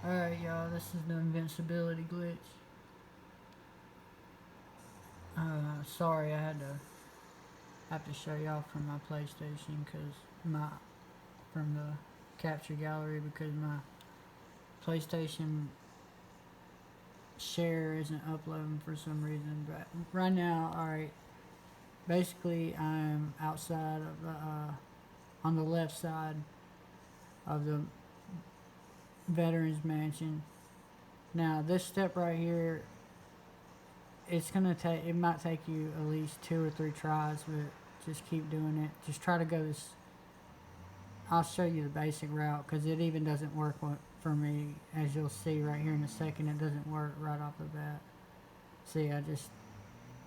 Alright, y'all, this is the invincibility glitch. Sorry, I have to show y'all from my PlayStation from the capture gallery because my PlayStation share isn't uploading for some reason. But right now, alright, basically I'm outside of on the left side of the Veterans Mansion. Now this step right here, it might take you at least 2 or 3 tries, but just keep doing it. Just try to go this. I'll show you the basic route because it even doesn't work for me, as you'll see right here in a second. It doesn't work right off the bat. See, I'm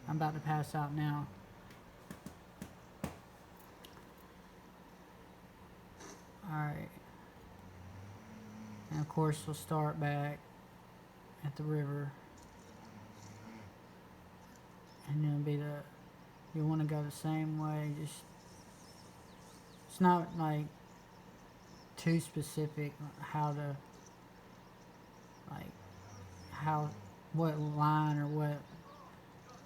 about to pass out now. Alright. And of course we'll start back at the river. And then you'll want to go the same way. It's not like too specific what line or what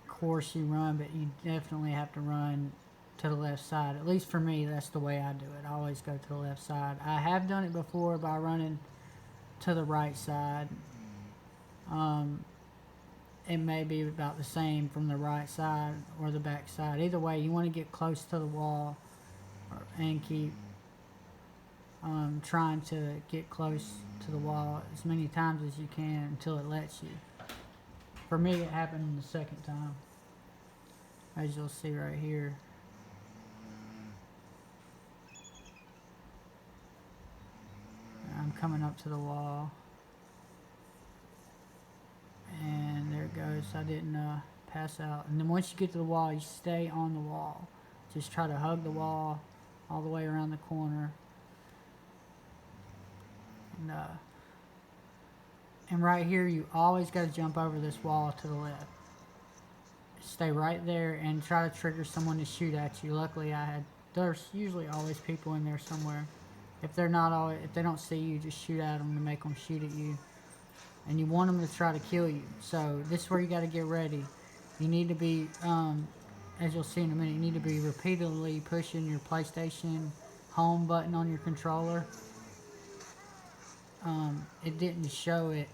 course you run, but you definitely have to run to the left side. At least for me, that's the way I do it. I always go to the left side. I have done it before by running to the right side. It may be about the same from the right side or the back side. Either way, you want to get close to the wall and keep trying to get close to the wall as many times as you can until it lets you. For me, it happened the second time, as you'll see right here. I'm coming up to the wall. And there it goes. I didn't pass out. And then once you get to the wall, you stay on the wall. Just try to hug the wall all the way around the corner. And right here, you always got to jump over this wall to the left. Stay right there and try to trigger someone to shoot at you. Luckily, there's usually always people in there somewhere. If they don't see you, just shoot at them to make them shoot at you. And you want them to try to kill you. So this is where you got to get ready. You need to be, as you'll see in a minute, you need to be repeatedly pushing your PlayStation home button on your controller. It didn't show it.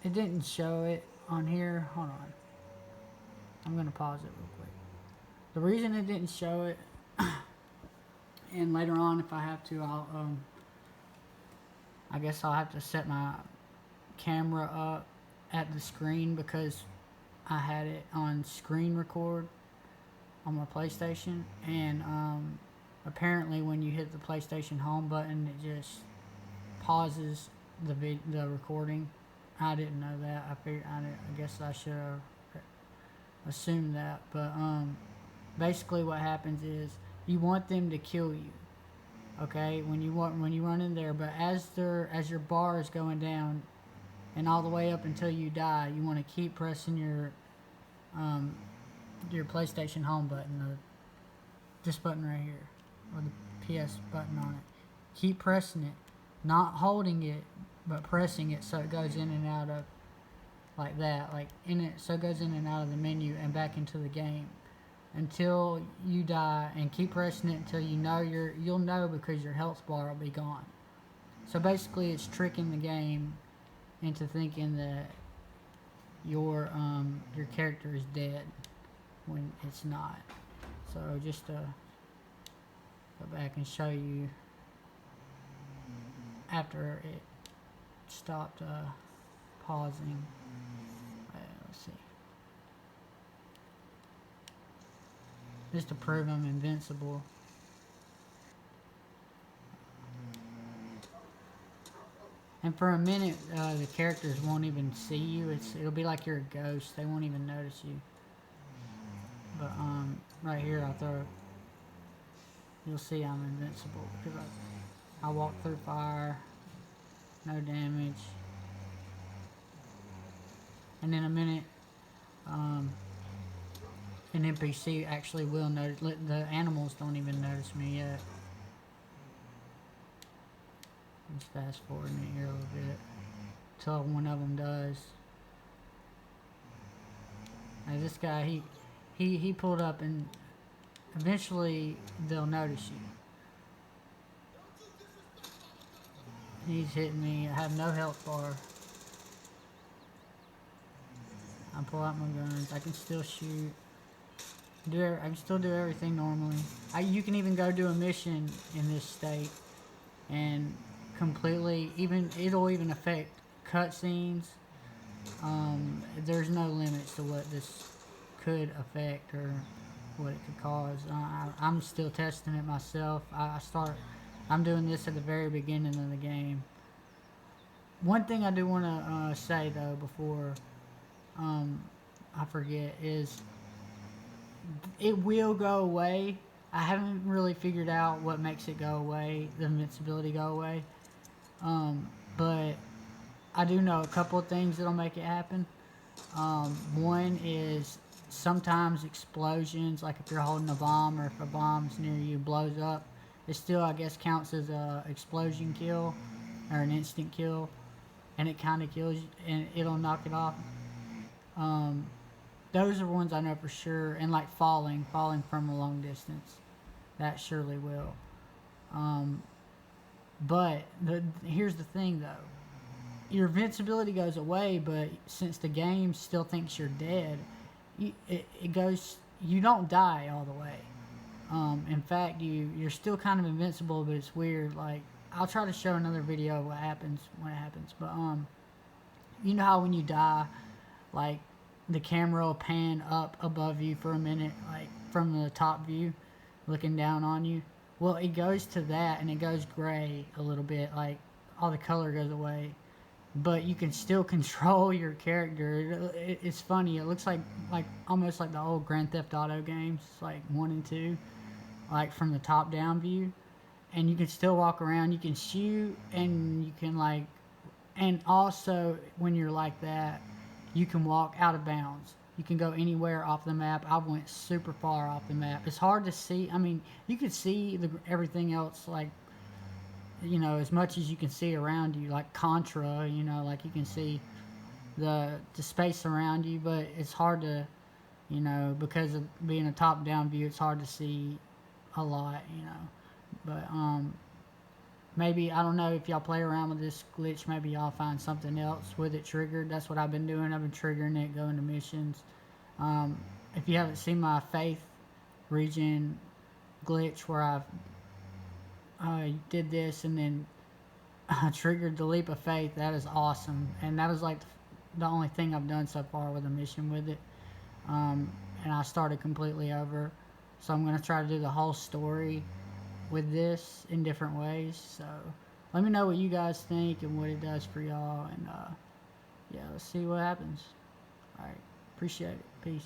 It didn't show it on here. Hold on. I'm going to pause it real quick. The reason it didn't show it, and later on if I have to, I guess I'll have to set my camera up at the screen because I had it on screen record on my PlayStation, and apparently when you hit the PlayStation home button, it just pauses the recording. I didn't know that. I guess I should have assumed that, but basically what happens is you want them to kill you. Okay, when you run in there, but as your bar is going down and all the way up until you die, you want to keep pressing your PlayStation home button, this button right here, or the PS button on it. Keep pressing it, not holding it, but pressing it so it goes in and out of like that, so it goes in and out of the menu and back into the game until you die, and keep pressing it until you'll know because your health bar will be gone. So basically, it's tricking the game into thinking that your character is dead when it's not. So just to go back and show you after it stopped pausing. Let's see. Just to prove I'm invincible. And for a minute, the characters won't even see you. It'll be like you're a ghost. They won't even notice you. But right here, you'll see I'm invincible because I walk through fire, no damage. And in a minute, an NPC actually will notice. The animals don't even notice me yet. Just fast forwarding it here a little bit till one of them does. Now this guy, he pulled up, and eventually they'll notice you. He's hitting me. I have no health bar. I pull out my guns. I can still shoot. I can still do everything normally. You can even go do a mission in this state and completely, it'll even affect cutscenes. There's no limits to what this could affect or what it could cause. I'm still testing it myself. I'm doing this at the very beginning of the game. One thing I do want to say though before I forget is it will go away. I haven't really figured out what makes it go away, the invincibility go away. But I do know a couple of things that'll make it happen. One is sometimes explosions, like if you're holding a bomb or if a bomb's near you blows up, it still, I guess, counts as a explosion kill or an instant kill, and it kind of kills you, and it'll knock it off. Those are ones I know for sure, and like falling from a long distance, that surely will. But here's the thing though. Your invincibility goes away, but since the game still thinks you're dead, it goes. You don't die all the way. In fact, you're still kind of invincible, but it's weird. Like I'll try to show another video of what happens when it happens. But you know how when you die, like the camera will pan up above you for a minute, like from the top view, looking down on you. Well, it goes to that, and it goes gray a little bit, like all the color goes away. But you can still control your character. It's funny. It looks like almost like the old Grand Theft Auto games, like 1 and 2, like from the top down view. And you can still walk around. You can shoot, and you can like, and also when you're like that, you can walk out of bounds. You can go anywhere off the map. I went super far off the map. It's hard to see. I mean, you could see everything else, like, you know, as much as you can see around you, like Contra, you know, like you can see the space around you, but it's hard to, you know, because of being a top-down view, it's hard to see a lot, you know. But maybe, I don't know, if y'all play around with this glitch, maybe y'all find something else with it triggered. That's what I've been doing. I've been triggering it, going to missions. If you haven't seen my Faith region glitch where I did this and then I triggered the leap of faith, that is awesome. And that is like the only thing I've done so far with a mission with it. And I started completely over. So I'm going to try to do the whole story with this in different ways. So let me know what you guys think and what it does for y'all. And yeah, let's see what happens. Alright, appreciate it. Peace.